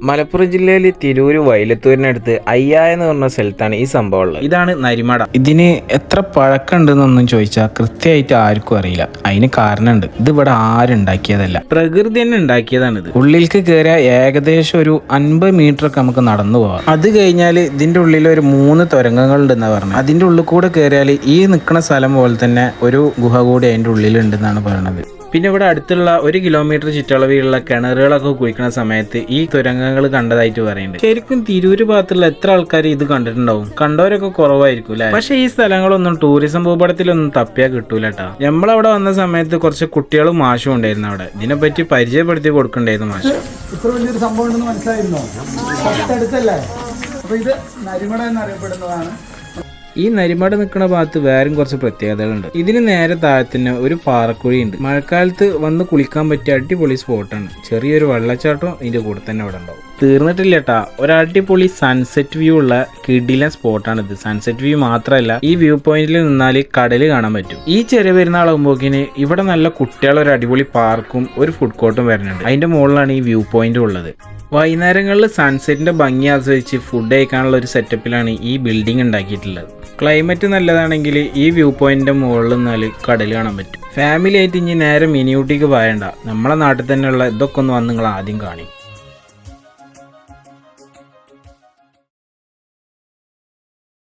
മലപ്പുറം ജില്ലയിലെ തിരൂര് വൈലത്തൂരിനടുത്ത് അയ്യായ എന്ന് പറഞ്ഞ സ്ഥലത്താണ് ഈ സംഭവം ഉള്ളത്. ഇതാണ് നരിമട. ഇതിന് എത്ര പഴക്കമുണ്ടെന്നൊന്നും ചോദിച്ചാൽ കൃത്യമായിട്ട് ആർക്കും അറിയില്ല. അതിന് കാരണമുണ്ട്. ഇത് ഇവിടെ ആരുണ്ടാക്കിയതല്ല, പ്രകൃതി തന്നെ ഉണ്ടാക്കിയതാണിത്. ഉള്ളിലേക്ക് കയറിയാൽ ഏകദേശം ഒരു 50 മീറ്റർ ഒക്കെ നമുക്ക് നടന്നു പോവാം. അത് കഴിഞ്ഞാൽ ഇതിന്റെ ഉള്ളിൽ ഒരു 3 തുരങ്കങ്ങൾ ഉണ്ടെന്നാണ് പറഞ്ഞത്. അതിന്റെ ഉള്ളിൽ കൂടെ കയറിയാൽ ഈ നിൽക്കുന്ന സ്ഥലം പോലെ തന്നെ ഒരു ഗുഹ കൂടി അതിന്റെ ഉള്ളിലുണ്ടെന്നാണ് പറയുന്നത്. പിന്നെ ഇവിടെ അടുത്തുള്ള 1 കിലോമീറ്റർ ചുറ്റളവിലുള്ള കിണറുകളൊക്കെ കുഴിക്കുന്ന സമയത്ത് ഈ തുരങ്കങ്ങൾ കണ്ടതായിട്ട് പറയുന്നുണ്ട്. ശരിക്കും തിരൂര് ഭാഗത്തുള്ള എത്ര ആൾക്കാർ ഇത് കണ്ടിട്ടുണ്ടാവും? കണ്ടവരൊക്കെ കുറവായിരിക്കും അല്ലെ? പക്ഷെ ഈ സ്ഥലങ്ങളൊന്നും ടൂറിസം ഭൂപടത്തിലൊന്നും തപ്പിയാൽ കിട്ടൂല കേട്ടോ. നമ്മളവിടെ വന്ന സമയത്ത് കുറച്ച് കുട്ടികളും മാഷും ഉണ്ടായിരുന്നു. അവിടെ ഇതിനെപ്പറ്റി പരിചയപ്പെടുത്തി കൊടുക്കണ്ടായിരുന്നു മാഷ്. ഇത്ര വലിയൊരു സംഭവം ഉണ്ടെന്ന് മനസ്സിലായിരുന്നോ? തൊട്ടടുത്തല്ലേ? അപ്പൊ ഇത് നരിമട എന്നറിയപ്പെടുന്നതാണ്. ഈ നരിമട നിൽക്കുന്ന ഭാഗത്ത് വേറെയും കുറച്ച് പ്രത്യേകതകളുണ്ട്. ഇതിന് നേരെ താഴത്തിന് ഒരു പാറക്കുഴി ഉണ്ട്. മഴക്കാലത്ത് വന്ന് കുളിക്കാൻ പറ്റിയ അടിപൊളി സ്പോട്ടാണ്. ചെറിയൊരു വെള്ളച്ചാട്ടം ഇതിന്റെ കൂടെ തന്നെ അവിടെ ഉണ്ടാവും. തീർന്നിട്ടില്ല കേട്ടാ, ഒരടിപൊളി സൺസെറ്റ് വ്യൂ ഉള്ള കിടിലൻ സ്പോട്ടാണിത്. സൺസെറ്റ് വ്യൂ മാത്രമല്ല, ഈ വ്യൂ പോയിന്റിൽ നിന്നാൽ കടല് കാണാൻ പറ്റും. ഈ ചെറിയ പെരുന്നാളാകുമ്പോക്കിന് ഇവിടെ നല്ല കുട്ടികളെ ഒരു അടിപൊളി പാർക്കും ഒരു ഫുഡ് കോർട്ടും വരുന്നുണ്ട്. അതിന്റെ മുകളിലാണ് ഈ വ്യൂ പോയിന്റ് ഉള്ളത്. വൈകുന്നേരങ്ങളിൽ സൺസെറ്റിന്റെ ഭംഗി ആസ്വദിച്ച് ഫുഡ് കഴിക്കാനുള്ള ഒരു സെറ്റപ്പിലാണ് ഈ ബിൽഡിംഗ് ഉണ്ടാക്കിയിട്ടുള്ളത്. ക്ലൈമറ്റ് നല്ലതാണെങ്കിൽ ഈ വ്യൂ പോയിന്റിന്റെ മുകളിൽ നിന്നാൽ കടൽ കാണാൻ പറ്റും. ഫാമിലി ആയിട്ട് ഇനി നേരെ മിനി ഊട്ടിക്ക് പോയണ്ട, നമ്മളെ നാട്ടിൽ തന്നെയുള്ള ഇതൊക്കെ ഒന്ന് വന്ന് നിങ്ങൾ ആദ്യം കാണി.